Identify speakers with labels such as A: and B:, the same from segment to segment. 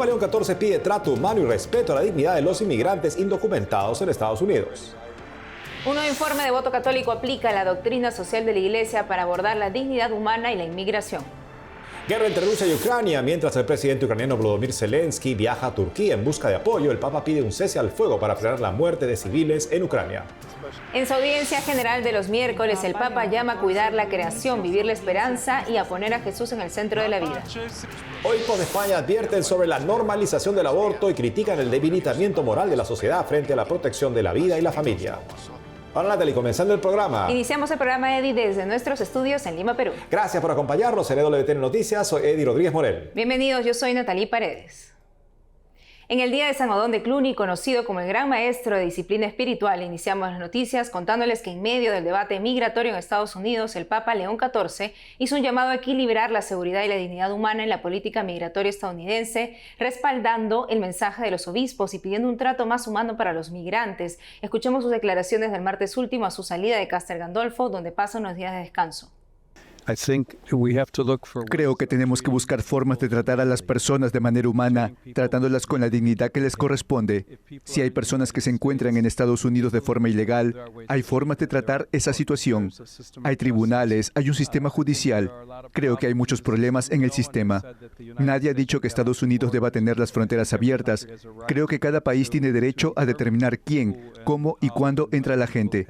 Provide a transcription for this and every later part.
A: Papa León XIV pide trato humano y respeto a la dignidad de los inmigrantes indocumentados en Estados Unidos.
B: Un nuevo informe de Voto Católico aplica la doctrina social de la Iglesia para abordar la dignidad humana y la inmigración.
A: Guerra entre Rusia y Ucrania. Mientras el presidente ucraniano Volodymyr Zelensky viaja a Turquía en busca de apoyo, el Papa pide un cese al fuego para frenar la muerte de civiles en Ucrania.
B: En su audiencia general de los miércoles, el Papa llama a cuidar la creación, vivir la esperanza y a poner a Jesús en el centro de la vida.
A: Obispos de España advierten sobre la normalización del aborto y critican el debilitamiento moral de la sociedad frente a la protección de la vida y la familia. Hola Natalie, comenzando el programa.
B: Iniciamos el programa, Eddie, desde nuestros estudios en Lima, Perú.
A: Gracias por acompañarnos en EWTN Noticias. Soy Eddie Rodríguez Morel.
B: Bienvenidos, yo soy Natalie Paredes. En el día de San Odón de Cluny, conocido como el gran maestro de disciplina espiritual, iniciamos las noticias contándoles que en medio del debate migratorio en Estados Unidos, el Papa León XIV hizo un llamado a equilibrar la seguridad y la dignidad humana en la política migratoria estadounidense, respaldando el mensaje de los obispos y pidiendo un trato más humano para los migrantes. Escuchemos sus declaraciones del martes último a su salida de Castel Gandolfo, donde pasa unos días de descanso.
C: Creo que tenemos que buscar formas de tratar a las personas de manera humana, tratándolas con la dignidad que les corresponde. Si hay personas que se encuentran en Estados Unidos de forma ilegal, hay formas de tratar esa situación. Hay tribunales, hay un sistema judicial. Creo que hay muchos problemas en el sistema. Nadie ha dicho que Estados Unidos deba tener las fronteras abiertas. Creo que cada país tiene derecho a determinar quién, cómo y cuándo entra la gente.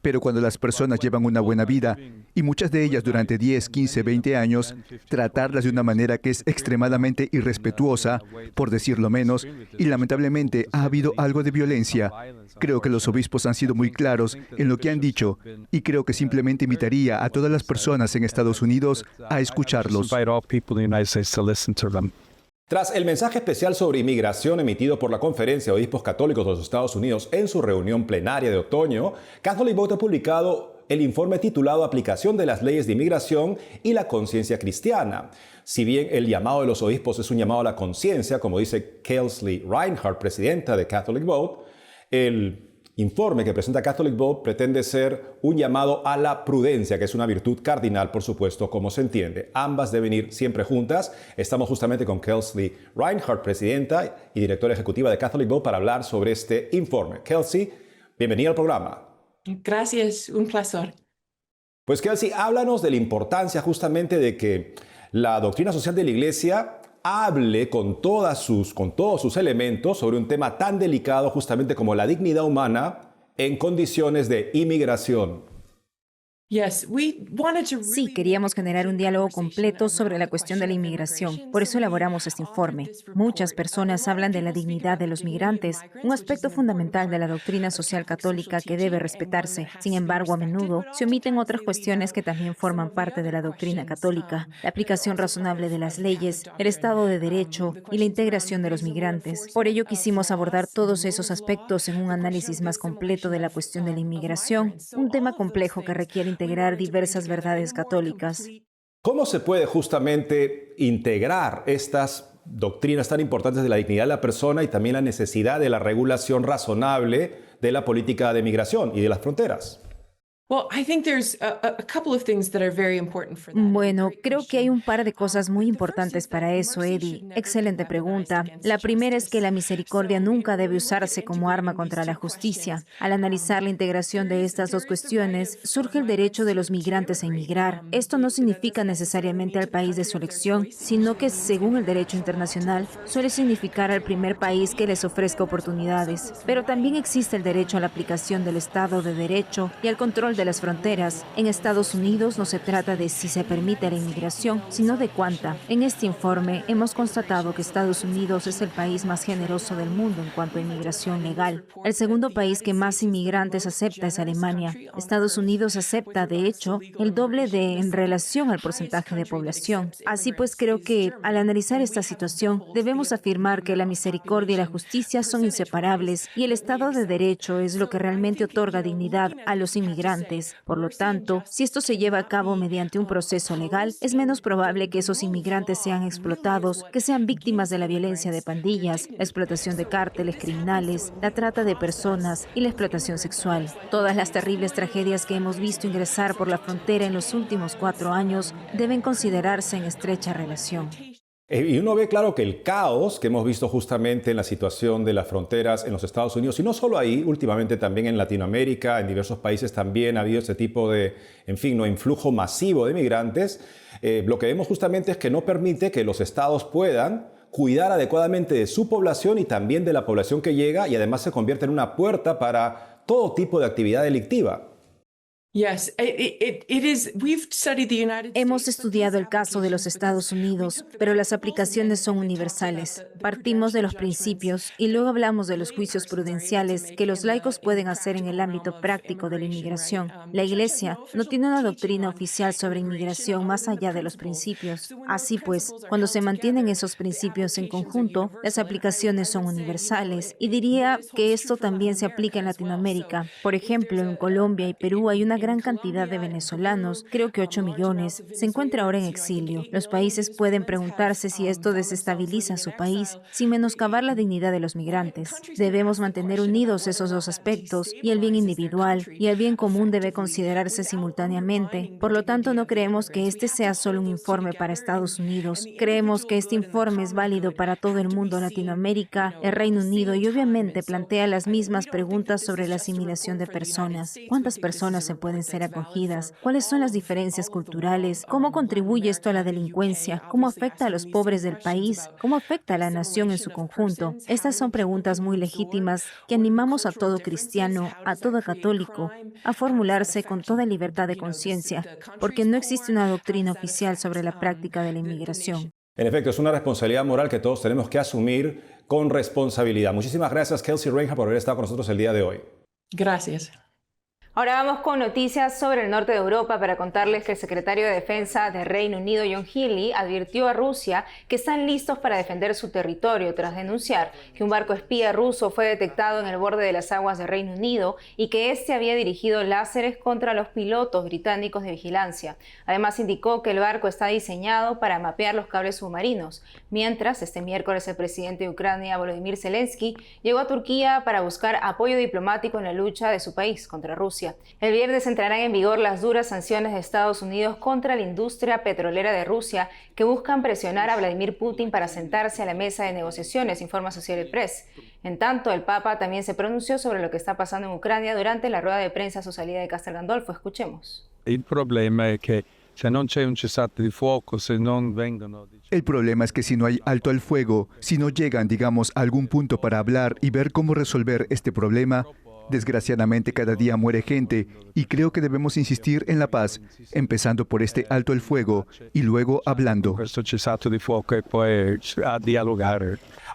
C: Pero cuando las personas llevan una buena vida, y muchas de ellas durante 10, 15, 20 años, tratarlas de una manera que es extremadamente irrespetuosa, por decirlo menos, y lamentablemente ha habido algo de violencia. Creo que los obispos han sido muy claros en lo que han dicho, y creo que simplemente invitaría a todas las personas en Estados Unidos a escucharlos.
A: Tras el mensaje especial sobre inmigración emitido por la Conferencia de Obispos Católicos de los Estados Unidos en su reunión plenaria de otoño, Catholic Vote ha publicado el informe titulado Aplicación de las leyes de inmigración y la conciencia cristiana. Si bien el llamado de los obispos es un llamado a la conciencia, como dice Kelsey Reinhardt, presidenta de Catholic Vote, el informe que presenta Catholic Vote pretende ser un llamado a la prudencia, que es una virtud cardinal, por supuesto, como se entiende. Ambas deben ir siempre juntas. Estamos justamente con Kelsey Reinhardt, presidenta y directora ejecutiva de Catholic Vote, para hablar sobre este informe. Kelsey, bienvenida al programa.
D: Gracias, un placer.
A: Pues Kelsey, háblanos de la importancia justamente de que la doctrina social de la Iglesia hable con todos sus elementos sobre un tema tan delicado justamente como la dignidad humana en condiciones de inmigración.
B: Sí, queríamos generar un diálogo completo sobre la cuestión de la inmigración. Por eso elaboramos este informe. Muchas personas hablan de la dignidad de los migrantes, un aspecto fundamental de la doctrina social católica que debe respetarse. Sin embargo, a menudo se omiten otras cuestiones que también forman parte de la doctrina católica: la aplicación razonable de las leyes, el Estado de Derecho y la integración de los migrantes. Por ello quisimos abordar todos esos aspectos en un análisis más completo de la cuestión de la inmigración, un tema complejo que requiere integrar diversas verdades católicas.
A: ¿Cómo se puede justamente integrar estas doctrinas tan importantes de la dignidad de la persona y también la necesidad de la regulación razonable de la política de migración y de las fronteras?
B: Bueno, creo que hay un par de cosas muy importantes para eso, Eddie. Excelente pregunta. La primera es que la misericordia nunca debe usarse como arma contra la justicia. Al analizar la integración de estas dos cuestiones, surge el derecho de los migrantes a inmigrar. Esto no significa necesariamente al país de su elección, sino que, según el derecho internacional, suele significar al primer país que les ofrezca oportunidades. Pero también existe el derecho a la aplicación del Estado de Derecho y al control de las fronteras. En Estados Unidos no se trata de si se permite la inmigración, sino de cuánta. En este informe hemos constatado que Estados Unidos es el país más generoso del mundo en cuanto a inmigración legal. El segundo país que más inmigrantes acepta es Alemania. Estados Unidos acepta, de hecho, el doble en relación al porcentaje de población. Así pues, creo que al analizar esta situación, debemos afirmar que la misericordia y la justicia son inseparables y el Estado de Derecho es lo que realmente otorga dignidad a los inmigrantes. Por lo tanto, si esto se lleva a cabo mediante un proceso legal, es menos probable que esos inmigrantes sean explotados, que sean víctimas de la violencia de pandillas, la explotación de cárteles criminales, la trata de personas y la explotación sexual. Todas las terribles tragedias que hemos visto ingresar por la frontera en los últimos 4 años deben considerarse en estrecha relación.
A: Y uno ve claro que el caos que hemos visto justamente en la situación de las fronteras en los Estados Unidos, y no solo ahí, últimamente también en Latinoamérica, en diversos países también ha habido ese tipo de, en fin, no influjo masivo de migrantes. Lo que vemos justamente es que no permite que los estados puedan cuidar adecuadamente de su población y también de la población que llega, y además se convierte en una puerta para todo tipo de actividad delictiva.
B: Hemos estudiado el caso de los Estados Unidos, pero las aplicaciones son universales. Partimos de los principios y luego hablamos de los juicios prudenciales que los laicos pueden hacer en el ámbito práctico de la inmigración. La Iglesia no tiene una doctrina oficial sobre inmigración más allá de los principios. Así pues, cuando se mantienen esos principios en conjunto, las aplicaciones son universales. Y diría que esto también se aplica en Latinoamérica. Por ejemplo, en Colombia y Perú hay una gran cantidad de venezolanos, creo que 8 millones, se encuentra ahora en exilio. Los países pueden preguntarse si esto desestabiliza su país, sin menoscabar la dignidad de los migrantes. Debemos mantener unidos esos dos aspectos, y el bien individual y el bien común debe considerarse simultáneamente. Por lo tanto, no creemos que este sea solo un informe para Estados Unidos. Creemos que este informe es válido para todo el mundo, Latinoamérica, el Reino Unido, y obviamente plantea las mismas preguntas sobre la asimilación de personas. ¿Cuántas personas se pueden ser acogidas? ¿Cuáles son las diferencias culturales? ¿Cómo contribuye esto a la delincuencia? ¿Cómo afecta a los pobres del país? ¿Cómo afecta a la nación en su conjunto? Estas son preguntas muy legítimas que animamos a todo cristiano, a todo católico, a formularse con toda libertad de conciencia, porque no existe una doctrina oficial sobre la práctica de la inmigración.
A: En efecto, es una responsabilidad moral que todos tenemos que asumir con responsabilidad. Muchísimas gracias, Kelsey Reinhardt, por haber estado con nosotros el día de hoy.
D: Gracias.
B: Ahora vamos con noticias sobre el norte de Europa para contarles que el secretario de Defensa de Reino Unido, John Healey, advirtió a Rusia que están listos para defender su territorio tras denunciar que un barco espía ruso fue detectado en el borde de las aguas de Reino Unido y que este había dirigido láseres contra los pilotos británicos de vigilancia. Además, indicó que el barco está diseñado para mapear los cables submarinos. Mientras, este miércoles el presidente de Ucrania, Volodymyr Zelensky, llegó a Turquía para buscar apoyo diplomático en la lucha de su país contra Rusia. El viernes entrarán en vigor las duras sanciones de Estados Unidos contra la industria petrolera de Rusia que buscan presionar a Vladimir Putin para sentarse a la mesa de negociaciones, informa Associated Press. En tanto, el Papa también se pronunció sobre lo que está pasando en Ucrania durante la rueda de prensa a su salida de Castel Gandolfo. Escuchemos.
E: El problema es que
C: El problema es que si no hay alto al fuego, si no llegan, digamos, a algún punto para hablar y ver cómo resolver este problema, desgraciadamente cada día muere gente y creo que debemos insistir en la paz, empezando por este alto el fuego y luego hablando.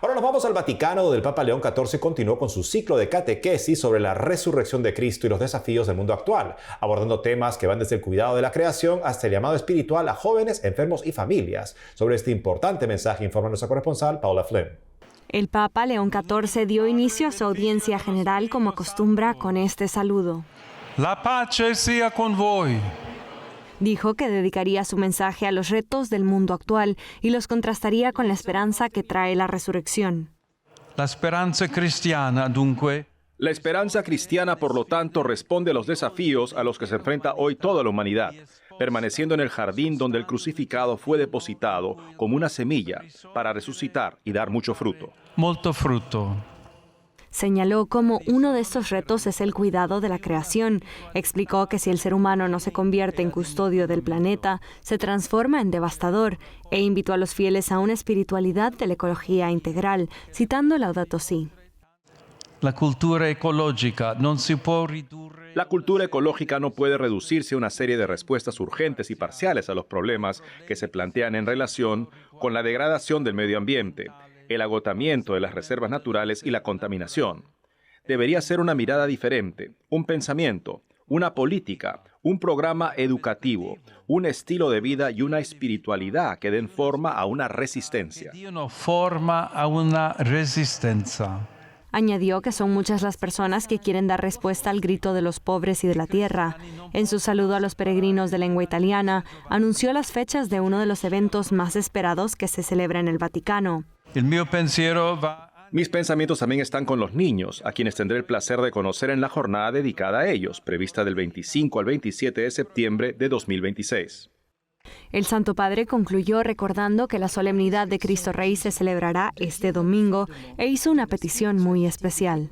A: Ahora nos vamos al Vaticano, donde el Papa León XIV continuó con su ciclo de catequesis sobre la resurrección de Cristo y los desafíos del mundo actual, abordando temas que van desde el cuidado de la creación hasta el llamado espiritual a jóvenes, enfermos y familias. Sobre este importante mensaje informa nuestra corresponsal, Paula Flynn.
F: El Papa León XIV dio inicio a su audiencia general como acostumbra con este saludo.
E: La pace sea con voi.
F: Dijo que dedicaría su mensaje a los retos del mundo actual y los contrastaría con la esperanza que trae la resurrección.
E: La esperanza cristiana, dunque.
G: La esperanza cristiana, por lo tanto, responde a los desafíos a los que se enfrenta hoy toda la humanidad, permaneciendo en el jardín donde el crucificado fue depositado como una semilla para resucitar y dar mucho fruto.
E: Molto fruto.
F: Señaló cómo uno de estos retos es el cuidado de la creación. Explicó que si el ser humano no se convierte en custodio del planeta, se transforma en devastador, e invitó a los fieles a una espiritualidad de la ecología integral, citando Laudato Si.
E: La cultura ecológica no se puede reducir.
G: La cultura ecológica no puede reducirse a una serie de respuestas urgentes y parciales a los problemas que se plantean en relación con la degradación del medio ambiente, el agotamiento de las reservas naturales y la contaminación. Debería ser una mirada diferente, un pensamiento, una política, un programa educativo, un estilo de vida y una espiritualidad que den forma a una resistencia.
F: Añadió que son muchas las personas que quieren dar respuesta al grito de los pobres y de la tierra. En su saludo a los peregrinos de lengua italiana, anunció las fechas de uno de los eventos más esperados que se celebra en el Vaticano.
G: Mis pensamientos también están con los niños, a quienes tendré el placer de conocer en la jornada dedicada a ellos, prevista del 25 al 27 de septiembre de 2026.
F: El Santo Padre concluyó recordando que la solemnidad de Cristo Rey se celebrará este domingo e hizo una petición muy especial.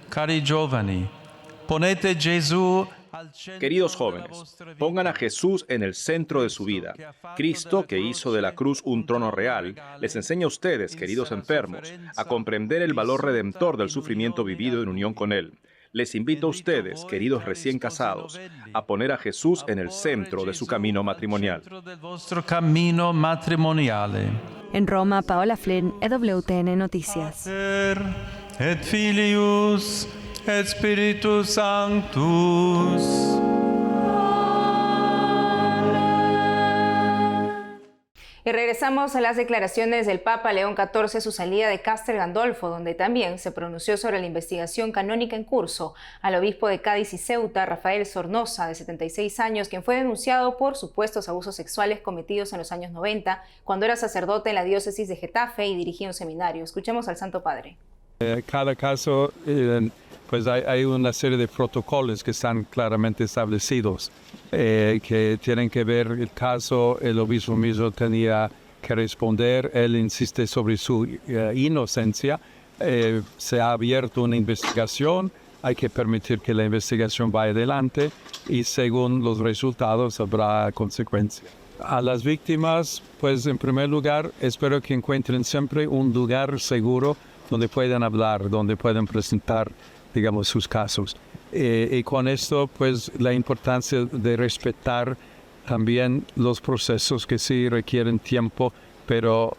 E: Cari giovani, ponete Gesù al centro
G: Queridos
E: della
G: jóvenes,
E: vostra vita.
G: pongan a Jesús en el centro de su vida. Cristo, que hizo de la cruz un trono real, les enseña a ustedes, queridos enfermos, a comprender el valor redentor del sufrimiento vivido en unión con Él. Les invito a ustedes, queridos recién casados, a poner a Jesús en el centro de su camino matrimonial.
E: Del vostro cammino matrimoniale.
F: En Roma, Paola Flynn, EWTN Noticias.
E: Pater et Filius et Spiritus Sanctus.
B: Y regresamos a las declaraciones del Papa León XIV a su salida de Castel Gandolfo, donde también se pronunció sobre la investigación canónica en curso al obispo de Cádiz y Ceuta, Rafael Sornosa, de 76 años, quien fue denunciado por supuestos abusos sexuales cometidos en los años 90, cuando era sacerdote en la diócesis de Getafe y dirigía un seminario. Escuchemos al Santo Padre.
H: Cada caso, pues hay una serie de protocolos que están claramente establecidos, que tienen que ver el caso. El obispo mismo tenía que responder, él insiste sobre su inocencia. Se ha abierto una investigación, hay que permitir que la investigación vaya adelante y según los resultados habrá consecuencias. A las víctimas, pues en primer lugar, espero que encuentren siempre un lugar seguro donde puedan hablar, donde puedan presentar, digamos, sus casos. Y con esto, pues, la importancia de respetar también los procesos que sí requieren tiempo, pero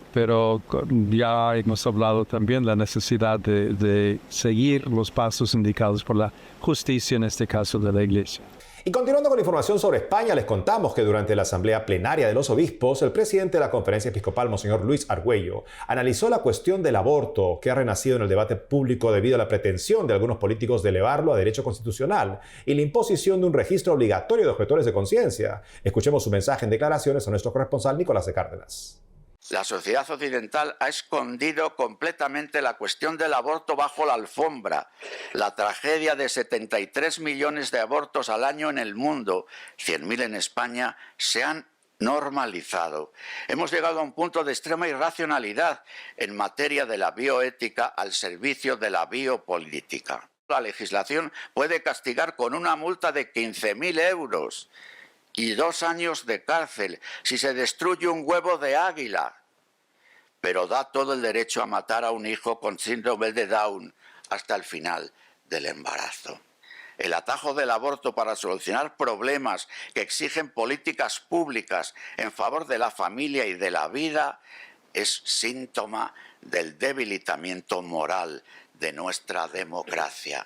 H: ya hemos hablado también de la necesidad de seguir los pasos indicados por la justicia, en este caso de la Iglesia.
A: Y continuando con la información sobre España, les contamos que durante la Asamblea Plenaria de los Obispos, el presidente de la Conferencia Episcopal, Monseñor Luis Argüello, analizó la cuestión del aborto, que ha renacido en el debate público debido a la pretensión de algunos políticos de elevarlo a derecho constitucional y la imposición de un registro obligatorio de objetores de conciencia. Escuchemos su mensaje en declaraciones a nuestro corresponsal Nicolás de Cárdenas.
I: La sociedad occidental ha escondido completamente la cuestión del aborto bajo la alfombra. La tragedia de 73 millones de abortos al año en el mundo, 100.000 en España, se han normalizado. Hemos llegado a un punto de extrema irracionalidad en materia de la bioética al servicio de la biopolítica. La legislación puede castigar con una multa de 15.000 euros y 2 años de cárcel si se destruye un huevo de águila, pero da todo el derecho a matar a un hijo con síndrome de Down hasta el final del embarazo. El atajo del aborto para solucionar problemas que exigen políticas públicas en favor de la familia y de la vida es síntoma del debilitamiento moral de nuestra democracia.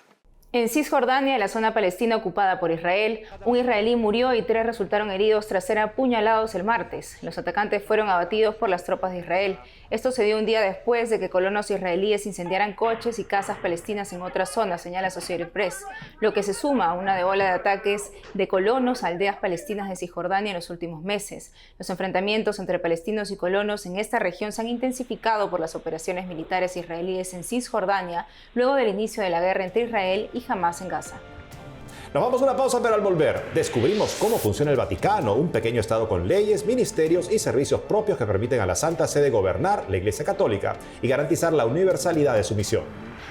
B: En Cisjordania, la zona palestina ocupada por Israel, un israelí murió y 3 resultaron heridos tras ser apuñalados el martes. Los atacantes fueron abatidos por las tropas de Israel. Esto se dio un día después de que colonos israelíes incendiaran coches y casas palestinas en otras zonas, señala Associated Press, lo que se suma a una ola de ataques de colonos a aldeas palestinas de Cisjordania en los últimos meses. Los enfrentamientos entre palestinos y colonos en esta región se han intensificado por las operaciones militares israelíes en Cisjordania luego del inicio de la guerra entre Israel y Hamás en Gaza.
A: Nos vamos a una pausa, pero al volver descubrimos cómo funciona el Vaticano, un pequeño estado con leyes, ministerios y servicios propios que permiten a la Santa Sede gobernar la Iglesia Católica y garantizar la universalidad de su misión.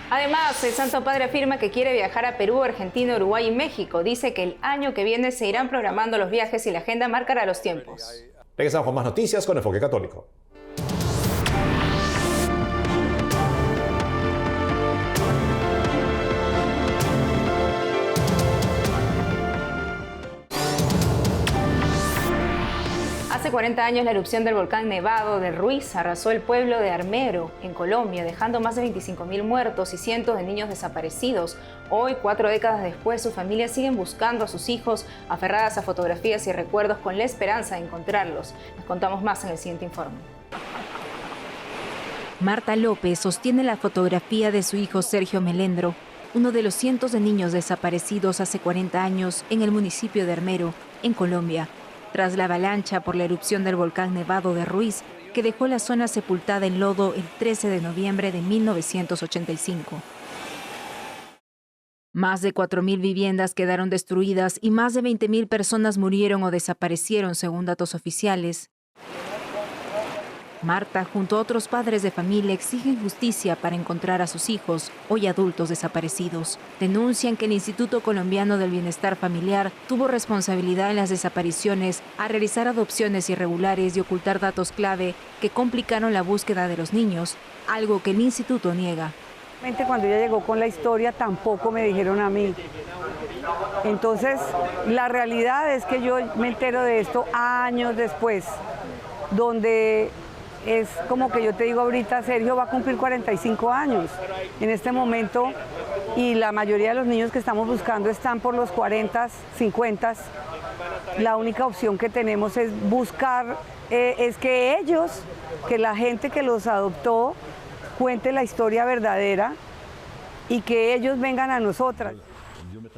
B: Además, el Santo Padre afirma que quiere viajar a Perú, Argentina, Uruguay y México. Dice que el año que viene se irán programando los viajes y la agenda marcará los tiempos.
A: Regresamos con más noticias con Enfoque Católico.
B: Hace 40 años la erupción del volcán Nevado de Ruiz arrasó el pueblo de Armero, en Colombia, dejando más de 25.000 muertos y cientos de niños desaparecidos. Hoy, 4 décadas después, sus familias siguen buscando a sus hijos, aferradas a fotografías y recuerdos con la esperanza de encontrarlos. Les contamos más en el siguiente informe. Marta López sostiene la fotografía de su hijo Sergio Melendro, uno de los cientos de niños desaparecidos hace 40 años en el municipio de Armero, en Colombia, tras la avalancha por la erupción del volcán Nevado de Ruiz, que dejó la zona sepultada en lodo el 13 de noviembre de 1985. Más de 4.000 viviendas quedaron destruidas y más de 20.000 personas murieron o desaparecieron, según datos oficiales. Marta, junto a otros padres de familia, exigen justicia para encontrar a sus hijos, hoy adultos desaparecidos. Denuncian que el Instituto Colombiano del Bienestar Familiar tuvo responsabilidad en las desapariciones, a realizar adopciones irregulares y ocultar datos clave que complicaron la búsqueda de los niños, algo que el instituto niega.
J: Cuando ella llegó con la historia tampoco me dijeron a mí. Entonces, la realidad es que yo me entero de esto años después, donde es como que yo te digo ahorita, Sergio va a cumplir 45 años en este momento y la mayoría de los niños que estamos buscando están por los 40, 50. La única opción que tenemos es buscar, es que ellos, que la gente que los adoptó, cuente la historia verdadera y que ellos vengan a nosotras.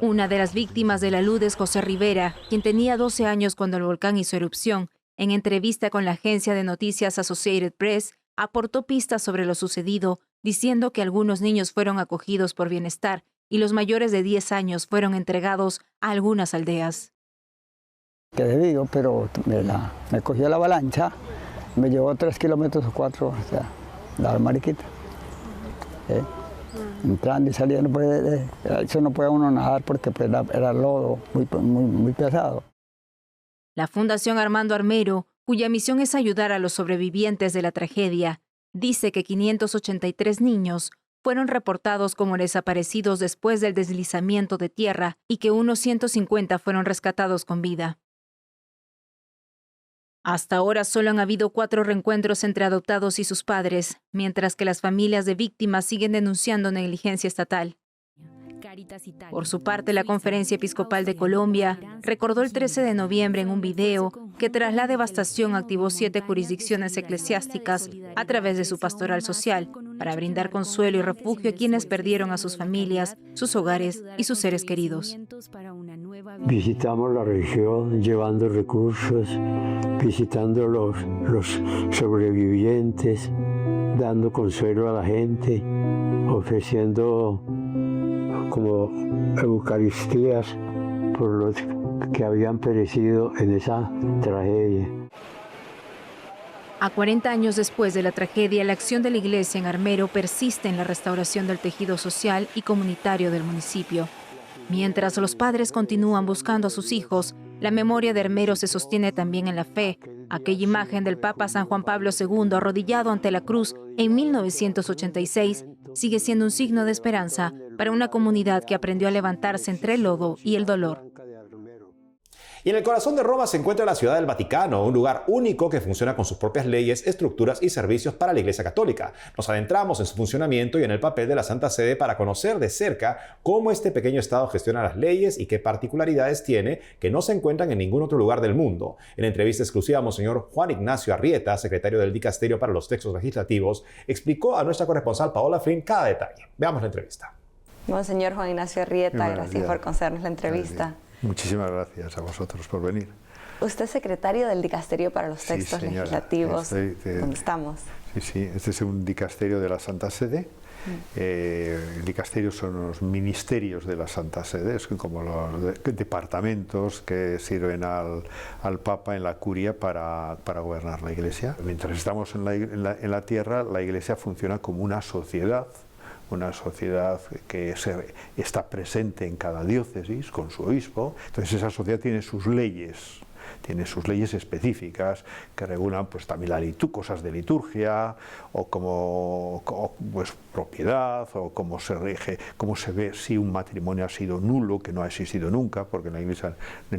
B: Una de las víctimas de la luz es José Rivera, quien tenía 12 años cuando el volcán hizo erupción. En entrevista con la agencia de noticias Associated Press, aportó pistas sobre lo sucedido, diciendo que algunos niños fueron acogidos por Bienestar y los mayores de 10 años fueron entregados a algunas aldeas.
K: Quedé vivo, pero me cogió la avalancha, me llevó 3 kilómetros o 4 hacia la Mariquita. Entrando y saliendo, pues, eso no puede uno nadar porque pues, era lodo muy pesado.
B: La Fundación Armando Armero, cuya misión es ayudar a los sobrevivientes de la tragedia, dice que 583 niños fueron reportados como desaparecidos después del deslizamiento de tierra y que unos 150 fueron rescatados con vida. Hasta ahora solo han habido 4 reencuentros entre adoptados y sus padres, mientras que las familias de víctimas siguen denunciando negligencia estatal. Por su parte, la Conferencia Episcopal de Colombia recordó el 13 de noviembre en un video que tras la devastación activó 7 jurisdicciones eclesiásticas a través de su pastoral social para brindar consuelo y refugio a quienes perdieron a sus familias, sus hogares y sus seres queridos.
L: Visitamos la región llevando recursos, visitando los sobrevivientes, dando consuelo a la gente, ofreciendo como eucaristías por los que habían perecido en esa tragedia.
B: A 40 años después de la tragedia, la acción de la Iglesia en Armero persiste en la restauración del tejido social y comunitario del municipio. Mientras los padres continúan buscando a sus hijos, la memoria de Armero se sostiene también en la fe. Aquella imagen del Papa San Juan Pablo II arrodillado ante la cruz en 1986 sigue siendo un signo de esperanza para una comunidad que aprendió a levantarse entre el lodo y el dolor.
A: Y en el corazón de Roma se encuentra la Ciudad del Vaticano, un lugar único que funciona con sus propias leyes, estructuras y servicios para la Iglesia Católica. Nos adentramos en su funcionamiento y en el papel de la Santa Sede para conocer de cerca cómo este pequeño Estado gestiona las leyes y qué particularidades tiene que no se encuentran en ningún otro lugar del mundo. En entrevista exclusiva, Monseñor Juan Ignacio Arrieta, secretario del Dicasterio para los Textos Legislativos, explicó a nuestra corresponsal Paola Flynn cada detalle. Veamos la entrevista.
M: Monseñor Juan Ignacio Arrieta, gracias por concedernos la entrevista.
N: Muchísimas gracias a vosotros por venir.
M: Usted es secretario del Dicasterio para los Textos Legislativos. ¿Dónde estamos?
N: Sí, este es un dicasterio de la Santa Sede. El dicasterio son los ministerios de la Santa Sede, es como los departamentos que sirven al Papa en la curia para gobernar la Iglesia. Mientras estamos en la tierra, la Iglesia funciona como una sociedad que está presente en cada diócesis con su obispo. Entonces esa sociedad tiene sus leyes específicas que regulan pues también cosas de liturgia o pues propiedad o cómo se rige, cómo se ve si un matrimonio ha sido nulo, que no ha existido nunca, porque en la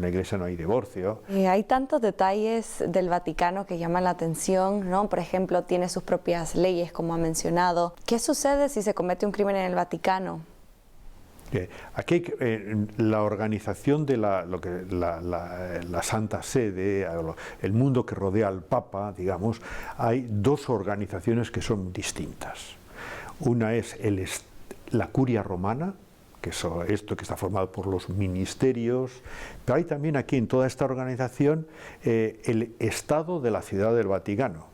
N: iglesia no hay divorcio.
M: Hay tantos detalles del Vaticano que llaman la atención, ¿no? Por ejemplo, tiene sus propias leyes, como ha mencionado. ¿Qué sucede si se comete un crimen en el Vaticano?
N: Aquí la organización de la Santa Sede, el mundo que rodea al Papa, digamos, hay 2 organizaciones que son distintas. Una es la Curia Romana, que es esto que está formado por los ministerios, pero hay también aquí en toda esta organización el Estado de la Ciudad del Vaticano,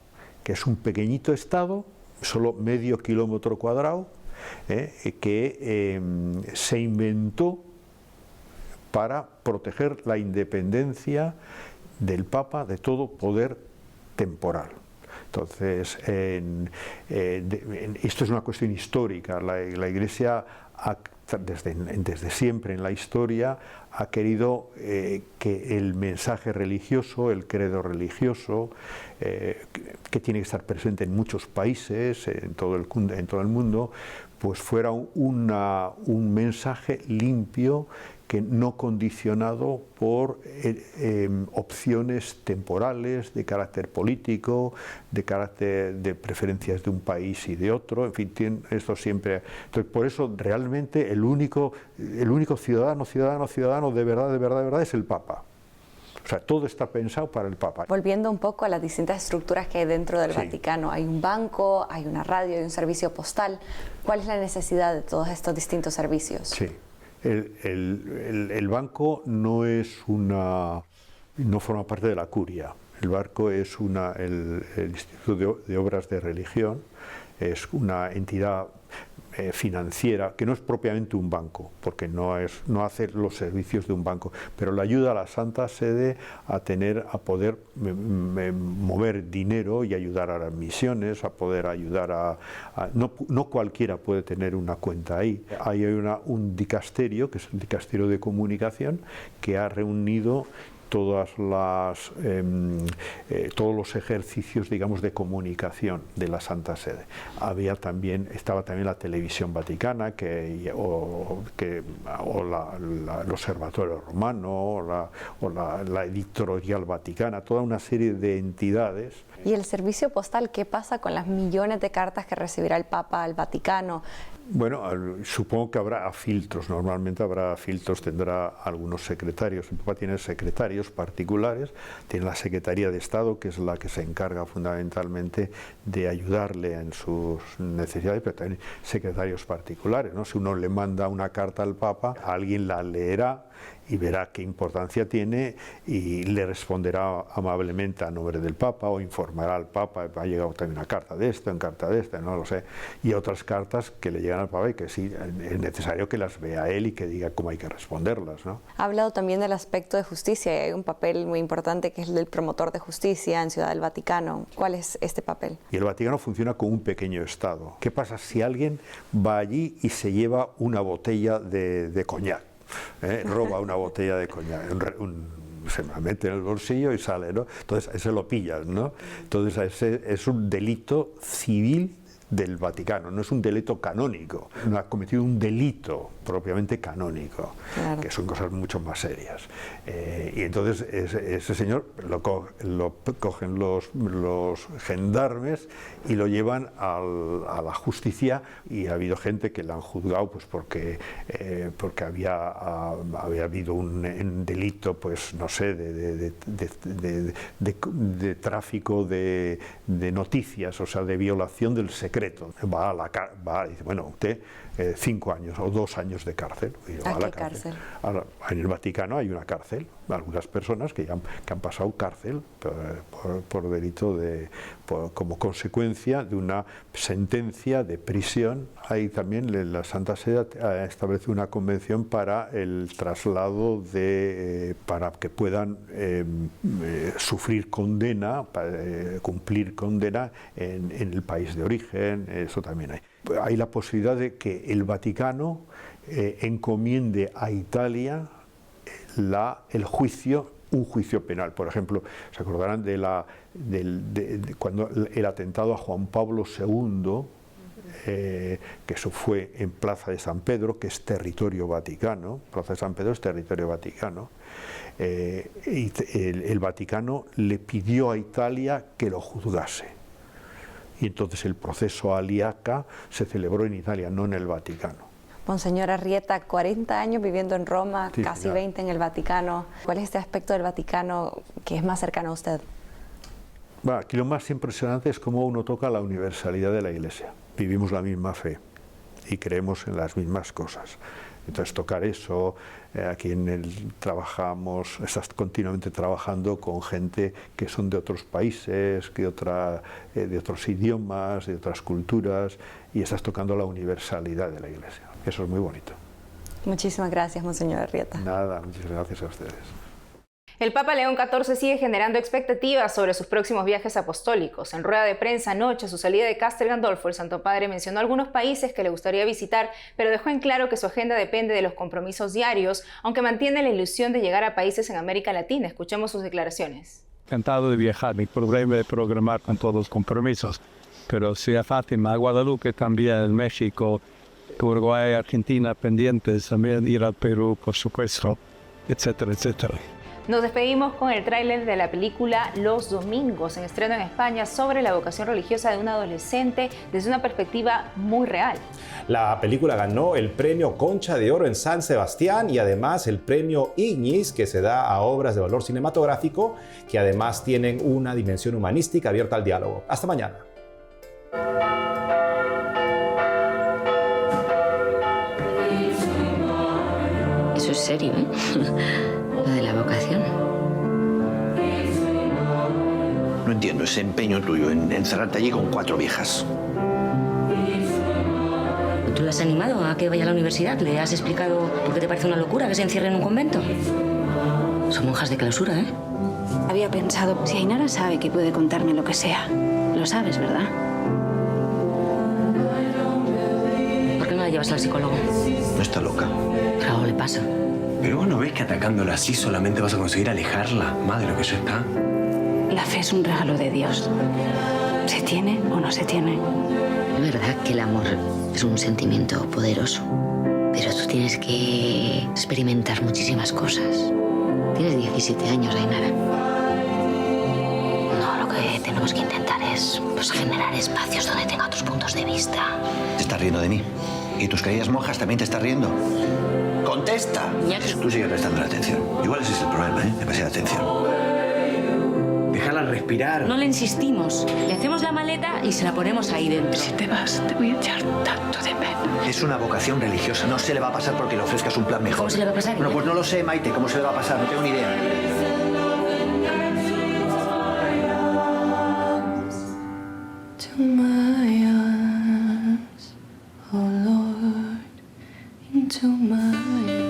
N: que es un pequeñito estado, solo medio kilómetro cuadrado, que se inventó para proteger la independencia del Papa de todo poder temporal. Entonces, esto es una cuestión histórica. La Iglesia desde siempre en la historia ha querido que el mensaje religioso, el credo religioso, que tiene que estar presente en muchos países, en todo el mundo, pues fuera un mensaje limpio, que no condicionado por opciones temporales de carácter político, de carácter de preferencias de un país y de otro, en fin, esto siempre. Entonces, por eso realmente el único ciudadano de verdad es el Papa. O sea, todo está pensado para el Papa.
M: Volviendo un poco a las distintas estructuras que hay dentro del Vaticano, hay un banco, hay una radio, hay un servicio postal. ¿Cuál es la necesidad de todos estos distintos servicios?
N: Sí. El banco no forma parte de la curia. El banco es el Instituto de Obras de Religión, es una entidad financiera que no es propiamente un banco, porque no hace los servicios de un banco, pero le ayuda a la Santa Sede a poder mover dinero y ayudar a las misiones, a poder ayudar no cualquiera puede tener una cuenta ahí. Hay un dicasterio, que es el dicasterio de comunicación, que ha reunido todos los ejercicios, digamos, de comunicación de la Santa Sede. Estaba también la televisión vaticana, el Observatorio Romano, o la editorial vaticana, toda una serie de entidades.
M: ¿Y el servicio postal, qué pasa con las millones de cartas que recibirá el Papa al Vaticano?
N: Bueno, supongo que habrá filtros, normalmente habrá filtros, tendrá algunos secretarios. El Papa tiene secretarios particulares, tiene la Secretaría de Estado, que es la que se encarga fundamentalmente de ayudarle en sus necesidades, pero también secretarios particulares, ¿no? Si uno le manda una carta al Papa, alguien la leerá y verá qué importancia tiene y le responderá amablemente a nombre del Papa o informará al Papa. Ha llegado también una carta de esta, no lo sé, y otras cartas que le llegan al Papa y que sí, es necesario que las vea él y que diga cómo hay que responderlas, ¿no?
M: Ha hablado también del aspecto de justicia y hay un papel muy importante que es el del promotor de justicia en Ciudad del Vaticano. ¿Cuál es este papel?
N: Y el Vaticano funciona como un pequeño Estado. ¿Qué pasa si alguien va allí y se lleva una botella de coñac? Roba una botella de coñac, se la mete en el bolsillo y sale, ¿no? Entonces ese lo pillan, ¿no? Entonces ese es un delito civil del Vaticano, no es un delito canónico, no ha cometido un delito propiamente canónico, claro, que son cosas mucho más serias. Y entonces ese señor lo cogen los gendarmes y lo llevan a la justicia, y ha habido gente que la han juzgado pues porque había habido un delito, pues no sé, de tráfico de noticias, o sea, de violación del secreto. Va y dice, bueno, usted 5 años o 2 años de cárcel. Y va
M: ¿A qué cárcel?
N: En el Vaticano hay una cárcel, algunas personas que han pasado cárcel por delito como consecuencia de una sentencia de prisión. Ahí también la Santa Sede establece una convención para el traslado para que puedan sufrir condena, cumplir condena en el país de origen. Eso también hay. Hay la posibilidad de que el Vaticano encomiende a Italia un juicio penal. Por ejemplo, se acordarán cuando el atentado a Juan Pablo II, que eso fue en Plaza de San Pedro, que es territorio vaticano. Plaza de San Pedro es territorio vaticano. El Vaticano le pidió a Italia que lo juzgase. Y entonces el proceso Aliaca se celebró en Italia, no en el Vaticano.
M: Monseñor Arrieta, 40 años viviendo en Roma, sí, casi ya 20 en el Vaticano. ¿Cuál es este aspecto del Vaticano que es más cercano a usted?
N: Bueno, aquí lo más impresionante es cómo uno toca la universalidad de la Iglesia. Vivimos la misma fe. y creemos en las mismas cosas. Entonces tocar eso, aquí en trabajamos, estás continuamente trabajando con gente que son de otros países, de otros idiomas, de otras culturas, y estás tocando la universalidad de la Iglesia. Eso es muy bonito.
M: Muchísimas gracias, Monseñor Arrieta.
N: Nada, muchas gracias a ustedes.
O: El Papa León XIV sigue generando expectativas sobre sus próximos viajes apostólicos. En rueda de prensa anoche, a su salida de Castel Gandolfo, el Santo Padre mencionó algunos países que le gustaría visitar, pero dejó en claro que su agenda depende de los compromisos diarios, aunque mantiene la ilusión de llegar a países en América Latina. Escuchemos sus declaraciones.
H: Encantado de viajar, mi problema es programar con todos los compromisos, pero si a Fátima, a Guadalupe también, en México, Uruguay, Argentina pendientes, también ir al Perú, por supuesto, etcétera, etcétera.
O: Nos despedimos con el tráiler de la película Los Domingos, en estreno en España, sobre la vocación religiosa de un adolescente desde una perspectiva muy real.
A: La película ganó el premio Concha de Oro en San Sebastián y además el premio Ignis, que se da a obras de valor cinematográfico que además tienen una dimensión humanística abierta al diálogo. Hasta mañana.
P: Eso es serio, ¿eh? Lo de la vocación.
Q: No entiendo ese empeño tuyo en encerrarte allí con 4 viejas.
P: ¿Tú lo has animado a que vaya a la universidad? ¿Le has explicado por qué te parece una locura que se encierre en un convento? Son monjas de clausura, ¿eh?
R: Había pensado, si Ainara sabe que puede contarme lo que sea. Lo sabes, ¿verdad?
P: ¿Por qué no la llevas al psicólogo?
Q: No está loca.
P: Pero algo le pasa.
S: Pero vos no ves que atacándola así solamente vas a conseguir alejarla más de lo que eso está.
R: La fe es un regalo de Dios. ¿Se tiene o no se tiene?
P: Es verdad que el amor es un sentimiento poderoso, pero tú tienes que experimentar muchísimas cosas. Tienes 17 años, Ainara. No, lo que tenemos que intentar es generar espacios donde tenga otros puntos de vista.
Q: ¿Te estás riendo de mí? ¿Y tus queridas monjas también te estás riendo? ¡Contesta! Tú sigues prestando la atención. Igual ese es el problema, ¿eh? Demasiada atención.
S: Déjala respirar.
P: No le insistimos. Le hacemos la maleta y se la ponemos ahí dentro.
R: Si te vas, te voy a echar tanto de menos.
Q: Es una vocación religiosa. No se le va a pasar porque le ofrezcas un plan mejor.
P: ¿Cómo se le va a pasar?
Q: Bueno, pues no lo sé, Maite. ¿Cómo se le va a pasar? No tengo ni idea.
T: To my arms, oh Lord, into my